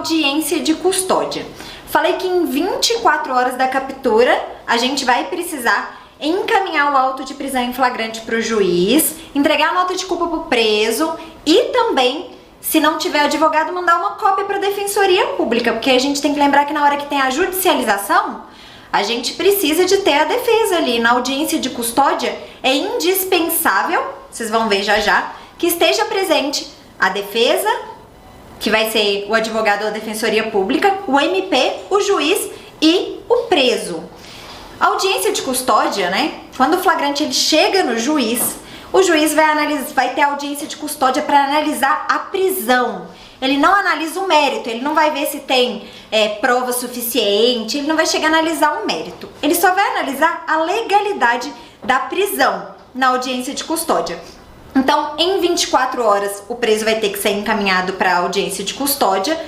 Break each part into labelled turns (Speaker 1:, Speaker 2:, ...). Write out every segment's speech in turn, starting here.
Speaker 1: audiência de custódia. Falei que em 24 horas da captura a gente vai precisar encaminhar o auto de prisão em flagrante para o juiz, entregar a nota de culpa para o preso e também, se não tiver advogado, mandar uma cópia para a Defensoria Pública, porque a gente tem que lembrar que na hora que tem a judicialização, a gente precisa de ter a defesa ali. Na audiência de custódia é indispensável, vocês vão ver já já, que esteja presente a defesa, que vai ser o advogado da Defensoria Pública, o MP, o juiz e o preso. A audiência de custódia, né? Quando o flagrante ele chega no juiz, o juiz vai ter audiência de custódia para analisar a prisão. Ele não analisa o mérito, ele não vai ver se tem prova suficiente, ele não vai chegar a analisar o mérito. Ele só vai analisar a legalidade da prisão na audiência de custódia. Então, em 24 horas, o preso vai ter que ser encaminhado para a audiência de custódia.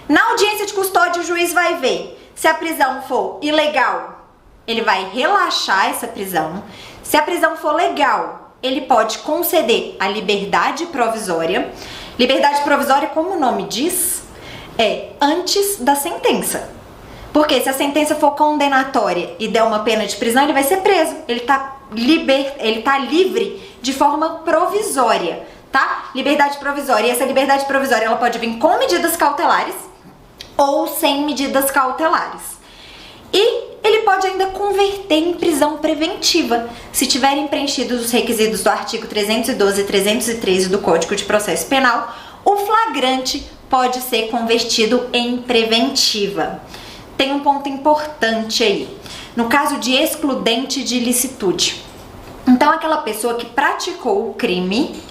Speaker 1: Na audiência de custódia, o juiz vai ver se a prisão for ilegal, ele vai relaxar essa prisão. Se a prisão for legal, ele pode conceder a liberdade provisória. Liberdade provisória, como o nome diz, é antes da sentença. Porque se a sentença for condenatória e der uma pena de prisão, ele vai ser preso. Ele tá livre de forma provisória, tá? Liberdade provisória. E essa liberdade provisória, ela pode vir com medidas cautelares ou sem medidas cautelares. E ele pode ainda converter em prisão preventiva, se tiverem preenchidos os requisitos do artigo 312 e 313 do Código de Processo Penal, o flagrante pode ser convertido em preventiva. Tem um ponto importante aí, no caso de excludente de ilicitude. Então, aquela pessoa que praticou o crime,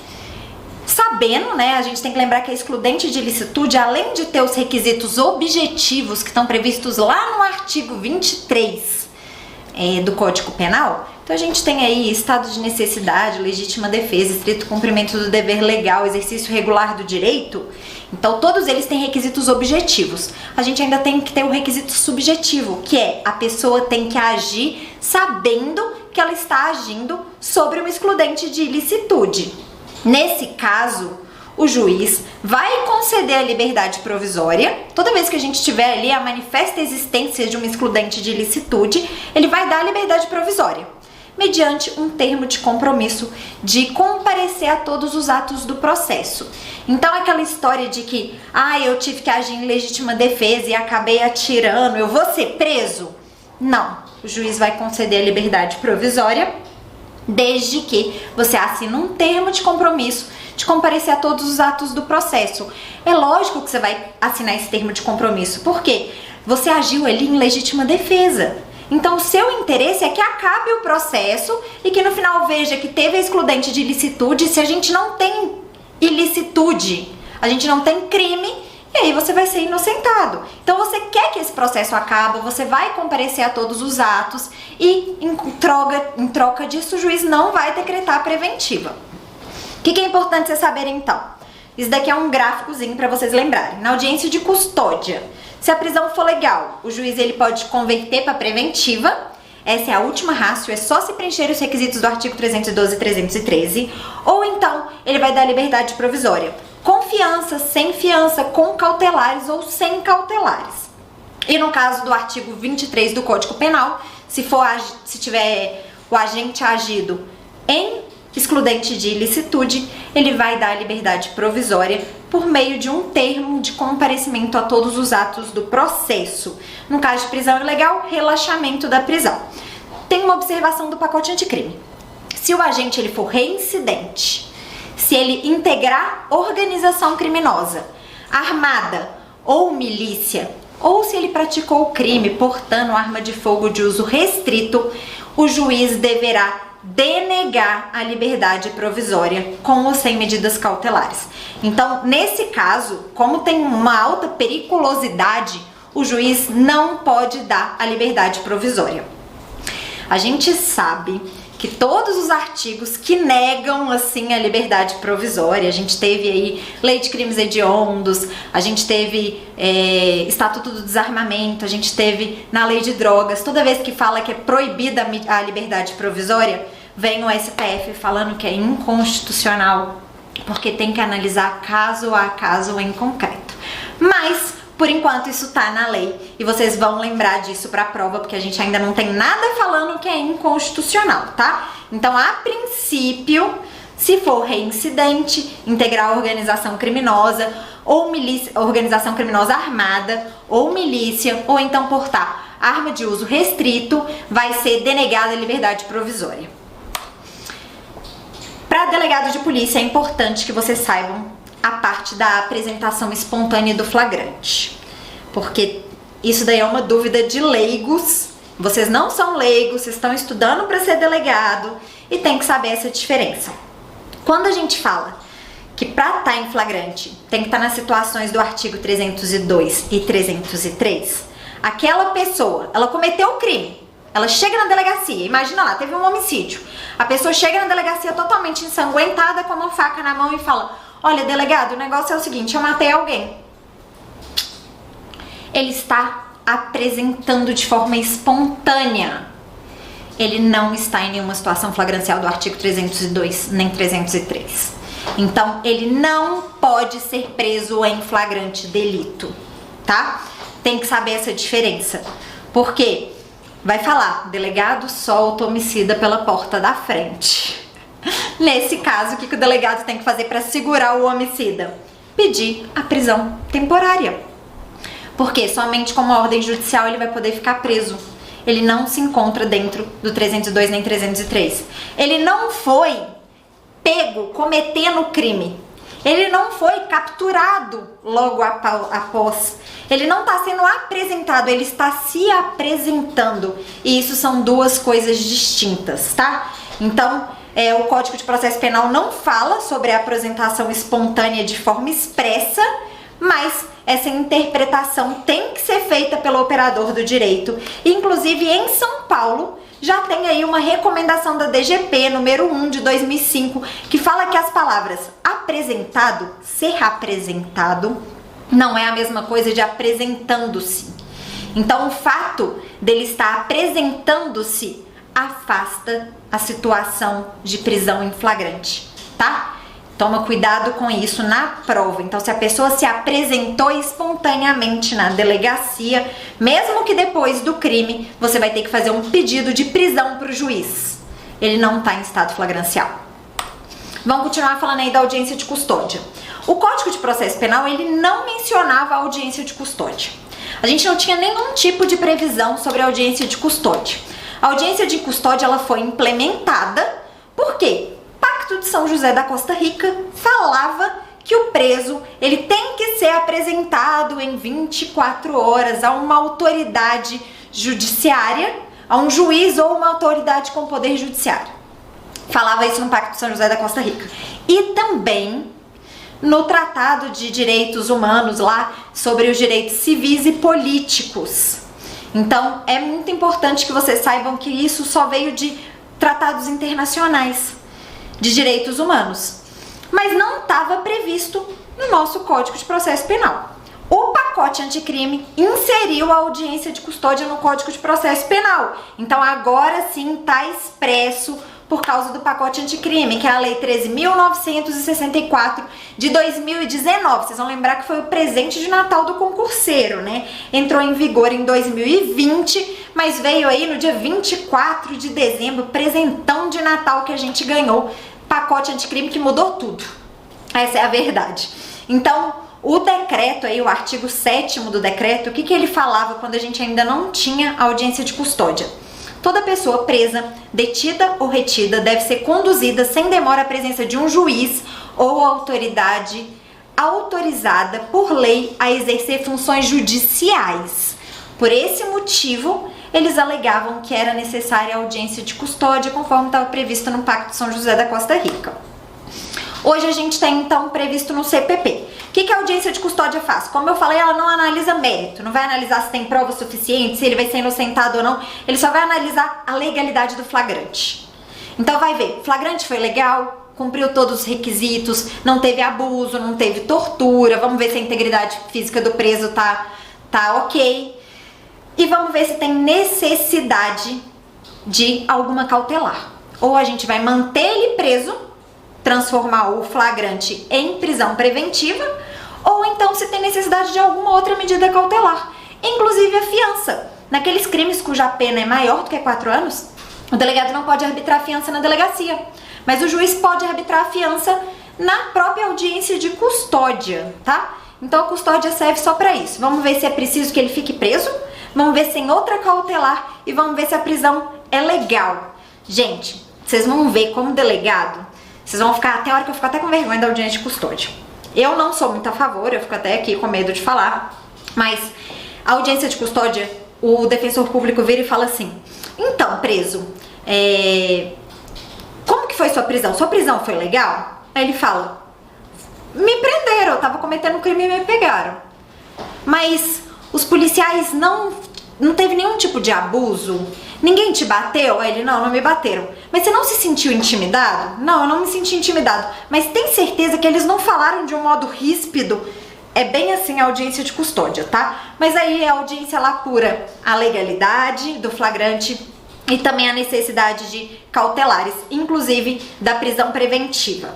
Speaker 1: sabendo, né, a gente tem que lembrar que a excludente de ilicitude, além de ter os requisitos objetivos que estão previstos lá no artigo 23 do Código Penal, então a gente tem aí estado de necessidade, legítima defesa, estrito cumprimento do dever legal, exercício regular do direito. Então todos eles têm requisitos objetivos. A gente ainda tem que ter um requisito subjetivo, que é a pessoa tem que agir sabendo que ela está agindo sobre uma excludente de ilicitude. Nesse caso, o juiz vai conceder a liberdade provisória. Toda vez que a gente tiver ali a manifesta existência de uma excludente de ilicitude, ele vai dar a liberdade provisória, mediante um termo de compromisso de comparecer a todos os atos do processo. Então, aquela história de que, eu tive que agir em legítima defesa e acabei atirando, eu vou ser preso? Não, o juiz vai conceder a liberdade provisória, desde que você assine um termo de compromisso de comparecer a todos os atos do processo. É lógico que você vai assinar esse termo de compromisso, porque você agiu ali em legítima defesa. Então, o seu interesse é que acabe o processo e que no final veja que teve a excludente de ilicitude. Se a gente não tem ilicitude, a gente não tem crime, e aí você vai ser inocentado. Então você quer que esse processo acabe, você vai comparecer a todos os atos e em troca disso o juiz não vai decretar a preventiva. O que é importante vocês saberem então? Isso daqui é um gráficozinho para vocês lembrarem. Na audiência de custódia, se a prisão for legal, o juiz ele pode converter para preventiva. Essa é a última ratio, é só se preencher os requisitos do artigo 312 e 313. Ou então, ele vai dar liberdade provisória. Com fiança, sem fiança, com cautelares ou sem cautelares. E no caso do artigo 23 do Código Penal, se tiver o agente agido em excludente de ilicitude, ele vai dar a liberdade provisória por meio de um termo de comparecimento a todos os atos do processo. No caso de prisão ilegal, relaxamento da prisão. Tem uma observação do pacote anticrime. Se o agente ele for reincidente, se ele integrar organização criminosa, armada ou milícia, ou se ele praticou o crime portando arma de fogo de uso restrito, o juiz deverá denegar a liberdade provisória com ou sem medidas cautelares. Então, nesse caso, como tem uma alta periculosidade, o juiz não pode dar a liberdade provisória. A gente sabe que todos os artigos que negam assim a liberdade provisória, a gente teve aí Lei de Crimes Hediondos, a gente teve Estatuto do Desarmamento, a gente teve na Lei de Drogas, toda vez que fala que é proibida a liberdade provisória, vem o STF falando que é inconstitucional, porque tem que analisar caso a caso em concreto. Mas, Por enquanto isso tá na lei e vocês vão lembrar disso pra prova, porque a gente ainda não tem nada falando que é inconstitucional, tá? Então, a princípio, se for reincidente, integrar organização criminosa ou milícia, organização criminosa armada ou milícia, ou então portar arma de uso restrito, vai ser denegada a liberdade provisória. Para delegado de polícia é importante que vocês saibam a parte da apresentação espontânea do flagrante, porque isso daí é uma dúvida de leigos. Vocês não são leigos, vocês estão estudando para ser delegado e tem que saber essa diferença. Quando a gente fala que para estar em flagrante tem que estar nas situações do artigo 302 e 303, aquela pessoa, ela cometeu o crime, ela chega na delegacia, imagina lá, teve um homicídio, a pessoa chega na delegacia totalmente ensanguentada com uma faca na mão e fala: olha, delegado, o negócio é o seguinte, eu matei alguém. Ele está apresentando de forma espontânea. Ele não está em nenhuma situação flagrancial do artigo 302 nem 303. Então, ele não pode ser preso em flagrante delito, tá? Tem que saber essa diferença. Por quê? Vai falar, delegado solta homicida pela porta da frente. Nesse caso, o que o delegado tem que fazer para segurar o homicida? Pedir a prisão temporária. Porque somente com uma ordem judicial ele vai poder ficar preso. Ele não se encontra dentro do 302 nem 303. Ele não foi pego cometendo crime. Ele não foi capturado logo após. Ele não está sendo apresentado, ele está se apresentando. E isso são duas coisas distintas, tá? Então, o Código de Processo Penal não fala sobre a apresentação espontânea de forma expressa, mas essa interpretação tem que ser feita pelo operador do direito. Inclusive, em São Paulo, já tem aí uma recomendação da DGP, número 1 de 2005, que fala que as palavras apresentado, ser apresentado, não é a mesma coisa de apresentando-se. Então, o fato dele estar apresentando-se afasta a situação de prisão em flagrante, tá? Toma cuidado com isso na prova. Então, se a pessoa se apresentou espontaneamente na delegacia, mesmo que depois do crime, você vai ter que fazer um pedido de prisão para o juiz. Ele não está em estado flagrancial. Vamos continuar falando aí da audiência de custódia. O Código de Processo Penal, ele não mencionava a audiência de custódia. A gente não tinha nenhum tipo de previsão sobre a audiência de custódia. A audiência de custódia, ela foi implementada, por quê? Pacto de São José da Costa Rica falava que o preso ele tem que ser apresentado em 24 horas a uma autoridade judiciária, a um juiz ou uma autoridade com poder judiciário. Falava isso no Pacto de São José da Costa Rica. E também no Tratado de Direitos Humanos lá sobre os direitos civis e políticos. Então, é muito importante que vocês saibam que isso só veio de tratados internacionais de direitos humanos, mas não estava previsto no nosso Código de Processo Penal. O pacote anticrime inseriu a audiência de custódia no Código de Processo Penal. Então agora sim está expresso por causa do pacote anticrime, que é a Lei 13.964 de 2019. Vocês vão lembrar que foi o presente de Natal do concurseiro, né? Entrou em vigor em 2020, mas veio aí no dia 24 de dezembro, presentão de Natal que a gente ganhou. Pacote anticrime que mudou tudo. Essa é a verdade. Então, o decreto aí, o artigo 7º do decreto, o que ele falava quando a gente ainda não tinha audiência de custódia? Toda pessoa presa, detida ou retida deve ser conduzida sem demora à presença de um juiz ou autoridade autorizada por lei a exercer funções judiciais. Por esse motivo, eles alegavam que era necessária a audiência de custódia, conforme estava previsto no Pacto de São José da Costa Rica. Hoje a gente tem, então, previsto no CPP. O que a audiência de custódia faz? Como eu falei, ela não analisa mérito, não vai analisar se tem prova suficiente, se ele vai ser inocentado ou não, ele só vai analisar a legalidade do flagrante. Então vai ver, flagrante foi legal, cumpriu todos os requisitos, não teve abuso, não teve tortura, vamos ver se a integridade física do preso tá ok. E vamos ver se tem necessidade de alguma cautelar. Ou a gente vai manter ele preso, transformar o flagrante em prisão preventiva, ou então se tem necessidade de alguma outra medida cautelar, inclusive a fiança. Naqueles crimes cuja pena é maior do que 4 anos, o delegado não pode arbitrar a fiança na delegacia, mas o juiz pode arbitrar a fiança na própria audiência de custódia, tá? Então a custódia serve só para isso. Vamos ver se é preciso que ele fique preso, vamos ver se tem outra cautelar e vamos ver se a prisão é legal. Gente, vocês vão ver como delegado, vocês vão ficar, até a hora que eu fico até com vergonha da audiência de custódia. Eu não sou muito a favor, eu fico até aqui com medo de falar, mas a audiência de custódia, o defensor público vira e fala assim: então, preso, como que foi sua prisão? Sua prisão foi legal? Aí ele fala: me prenderam, eu tava cometendo um crime e me pegaram. Mas os policiais não teve nenhum tipo de abuso? Ninguém te bateu? Aí ele: não me bateram. Mas você não se sentiu intimidado? Não, eu não me senti intimidado. Mas tem certeza que eles não falaram de um modo ríspido? É bem assim a audiência de custódia, tá? Mas aí a audiência ela apura a legalidade do flagrante e também a necessidade de cautelares, inclusive da prisão preventiva.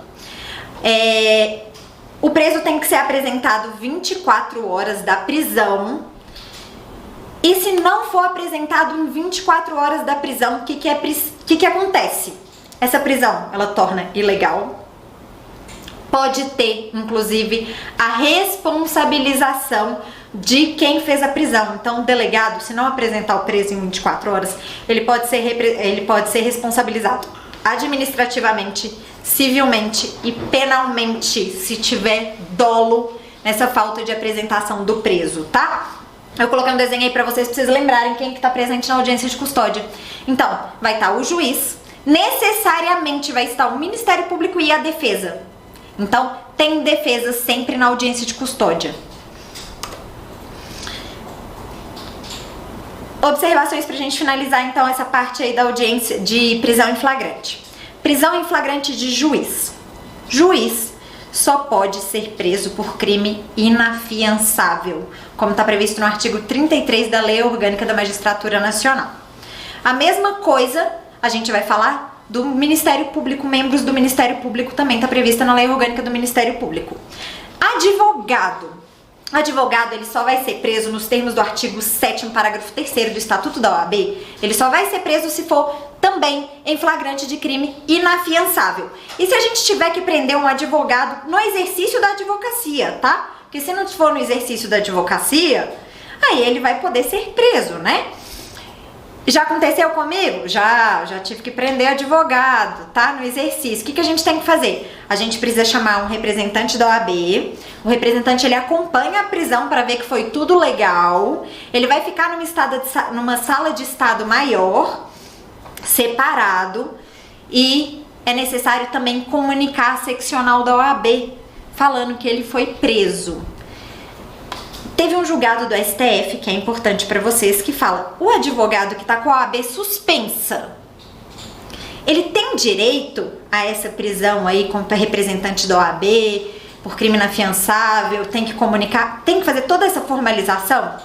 Speaker 1: O preso tem que ser apresentado 24 horas da prisão. E se não for apresentado em 24 horas da prisão, o que acontece? Essa prisão, ela torna ilegal. Pode ter, inclusive, a responsabilização de quem fez a prisão. Então, o delegado, se não apresentar o preso em 24 horas, ele pode ser responsabilizado administrativamente, civilmente e penalmente, se tiver dolo nessa falta de apresentação do preso, tá? Eu coloquei um desenho aí pra vocês lembrarem quem que tá presente na audiência de custódia. Então, vai estar o juiz, necessariamente vai estar o Ministério Público e a defesa. Então, tem defesa sempre na audiência de custódia. Observações pra gente finalizar, então, essa parte aí da audiência de prisão em flagrante. Prisão em flagrante de juiz. Juiz só pode ser preso por crime inafiançável, como está previsto no artigo 33 da Lei Orgânica da Magistratura Nacional. A mesma coisa a gente vai falar do Ministério Público, membros do Ministério Público também está prevista na Lei Orgânica do Ministério Público. Advogado, ele só vai ser preso nos termos do artigo 7º, parágrafo 3º do Estatuto da OAB. Ele só vai ser preso se for também em flagrante de crime inafiançável. E se a gente tiver que prender um advogado no exercício da advocacia, tá? Porque se não for no exercício da advocacia, aí ele vai poder ser preso, né? Já aconteceu comigo? Já tive que prender advogado, tá? No exercício. O que a gente tem que fazer? A gente precisa chamar um representante da OAB. O representante, ele acompanha a prisão para ver que foi tudo legal. Ele vai ficar numa sala de estado maior, separado. E é necessário também comunicar a seccional da OAB, falando que ele foi preso. Teve um julgado do STF, que é importante para vocês, que fala: o advogado que está com a OAB suspensa, ele tem direito a essa prisão aí como representante da OAB, por crime inafiançável, tem que comunicar, tem que fazer toda essa formalização?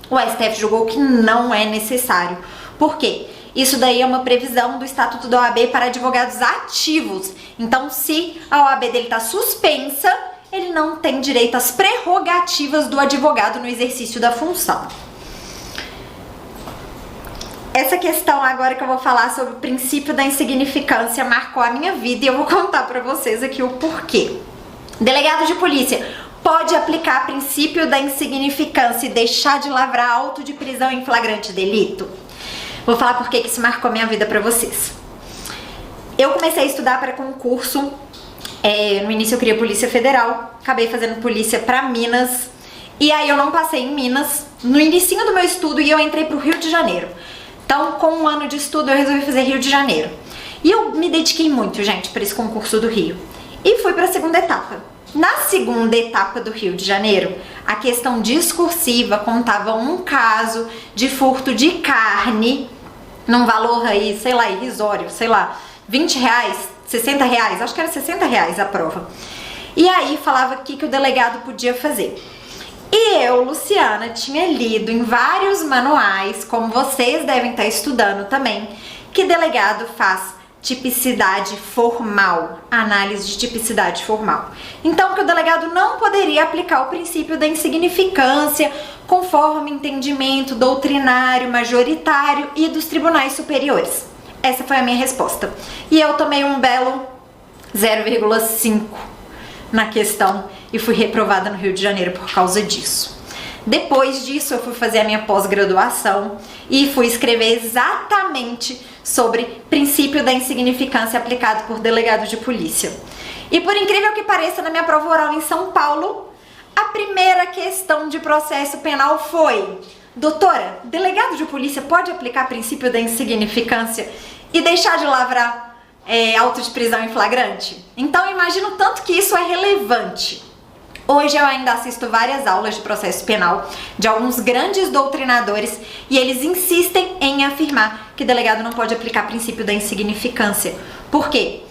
Speaker 1: O STF julgou que não é necessário. Por quê? Isso daí é uma previsão do Estatuto da OAB para advogados ativos. Então, se a OAB dele está suspensa, ele não tem direito às prerrogativas do advogado no exercício da função. Essa questão agora que eu vou falar sobre o princípio da insignificância marcou a minha vida e eu vou contar pra vocês aqui o porquê. Delegado de polícia pode aplicar o princípio da insignificância e deixar de lavrar auto de prisão em flagrante delito? Vou falar por que isso marcou a minha vida pra vocês. Eu comecei a estudar para concurso. No início eu queria Polícia Federal, acabei fazendo polícia pra Minas, e aí eu não passei em Minas no inicinho do meu estudo e eu entrei pro Rio de Janeiro. Então, com um ano de estudo, eu resolvi fazer Rio de Janeiro. E eu me dediquei muito, gente, para esse concurso do Rio. E fui para a segunda etapa. Na segunda etapa do Rio de Janeiro, a questão discursiva contava um caso de furto de carne, num valor aí, sei lá, irrisório, sei lá, R$20, R$60, acho que era R$60 a prova. E aí falava o que o delegado podia fazer. E eu, Luciana, tinha lido em vários manuais, como vocês devem estar estudando também, que delegado faz tipicidade formal, análise de tipicidade formal. Então, que o delegado não poderia aplicar o princípio da insignificância conforme entendimento doutrinário, majoritário e dos tribunais superiores. Essa foi a minha resposta. E eu tomei um belo 0,5 na questão e fui reprovada no Rio de Janeiro por causa disso. Depois disso, eu fui fazer a minha pós-graduação e fui escrever exatamente sobre princípio da insignificância aplicado por delegado de polícia. E por incrível que pareça, na minha prova oral em São Paulo, a primeira questão de processo penal foi: doutora, delegado de polícia pode aplicar princípio da insignificância e deixar de lavrar auto de prisão em flagrante? Então, eu imagino tanto que isso é relevante. Hoje eu ainda assisto várias aulas de processo penal de alguns grandes doutrinadores e eles insistem em afirmar que delegado não pode aplicar princípio da insignificância. Por quê?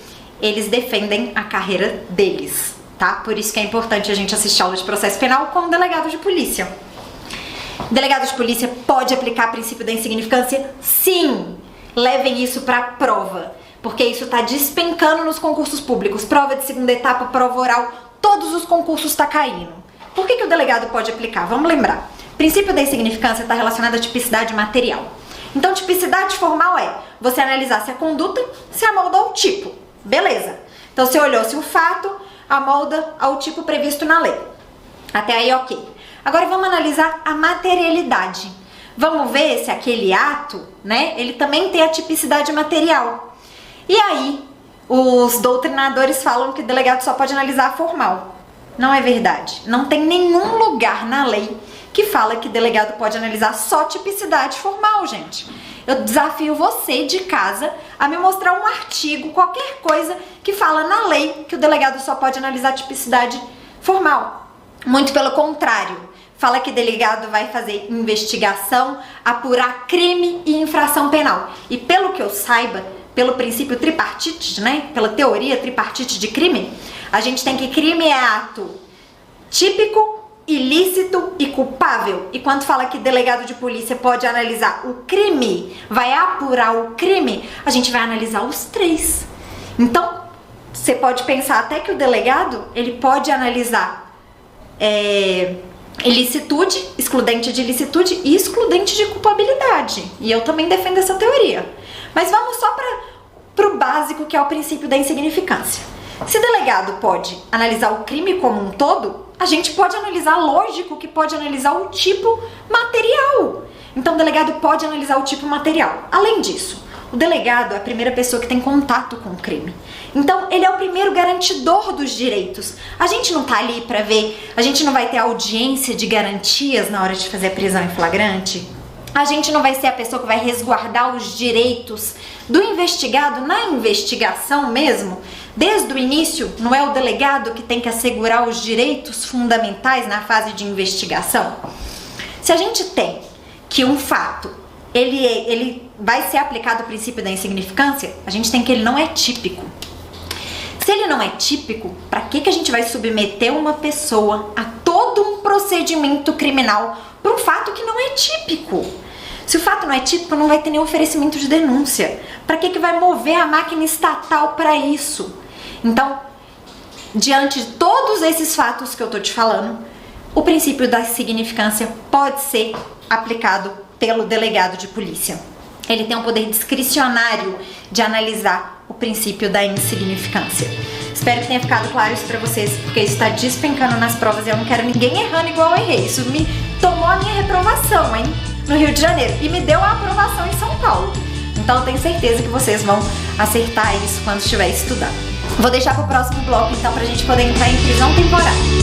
Speaker 1: Eles defendem a carreira deles, tá? Por isso que é importante a gente assistir aula de processo penal com o delegado de polícia. Delegado de polícia pode aplicar princípio da insignificância? Sim! Levem isso para a prova, porque isso está despencando nos concursos públicos. Prova de segunda etapa, prova oral, todos os concursos está caindo. Por que o delegado pode aplicar? Vamos lembrar. O princípio da insignificância está relacionado à tipicidade material. Então, tipicidade formal é você analisar se a conduta se amolda ao tipo. Beleza. Então, você olhou se o fato amolda ao tipo previsto na lei. Até aí, ok. Agora, vamos analisar a materialidade. Vamos ver se aquele ato, né, ele também tem a tipicidade material. E aí, os doutrinadores falam que o delegado só pode analisar a formal. Não é verdade. Não tem nenhum lugar na lei que fala que delegado pode analisar só tipicidade formal, gente. Eu desafio você de casa a me mostrar um artigo, qualquer coisa que fala na lei que o delegado só pode analisar tipicidade formal. Muito pelo contrário. Fala que delegado vai fazer investigação, apurar crime e infração penal. E pelo que eu saiba, pelo princípio tripartite, né? Pela teoria tripartite de crime, a gente tem que crime é ato típico, ilícito e culpável. E quando fala que delegado de polícia pode analisar o crime, vai apurar o crime, a gente vai analisar os três. Então, você pode pensar até que o delegado, ele pode analisar ilicitude, excludente de ilicitude e excludente de culpabilidade. E eu também defendo essa teoria. Mas vamos só para o básico, que é o princípio da insignificância. Se delegado pode analisar o crime como um todo, a gente pode analisar, lógico que pode analisar o tipo material. Então o delegado pode analisar o tipo material. Além disso, o delegado é a primeira pessoa que tem contato com o crime. Então, ele é o primeiro garantidor dos direitos. A gente não tá ali para ver, a gente não vai ter audiência de garantias na hora de fazer a prisão em flagrante. A gente não vai ser a pessoa que vai resguardar os direitos do investigado na investigação mesmo. Desde o início, não é o delegado que tem que assegurar os direitos fundamentais na fase de investigação? Se a gente tem que um fato, ele vai ser aplicado o princípio da insignificância, a gente tem que ele não é típico. Se ele não é típico, para que a gente vai submeter uma pessoa a todo um procedimento criminal por um fato que não é típico? Se o fato não é típico, não vai ter nenhum oferecimento de denúncia. Para que vai mover a máquina estatal para isso? Então, diante de todos esses fatos que eu tô te falando, o princípio da insignificância pode ser aplicado pelo delegado de polícia. Ele tem um poder discricionário de analisar o princípio da insignificância. Espero que tenha ficado claro isso pra vocês, porque isso tá despencando nas provas e eu não quero ninguém errando igual eu errei. Isso me tomou a minha reprovação, hein, no Rio de Janeiro, e me deu a aprovação em São Paulo. Então eu tenho certeza que vocês vão acertar isso quando estiver estudando. Vou deixar pro próximo bloco, então, pra gente poder entrar em prisão temporária.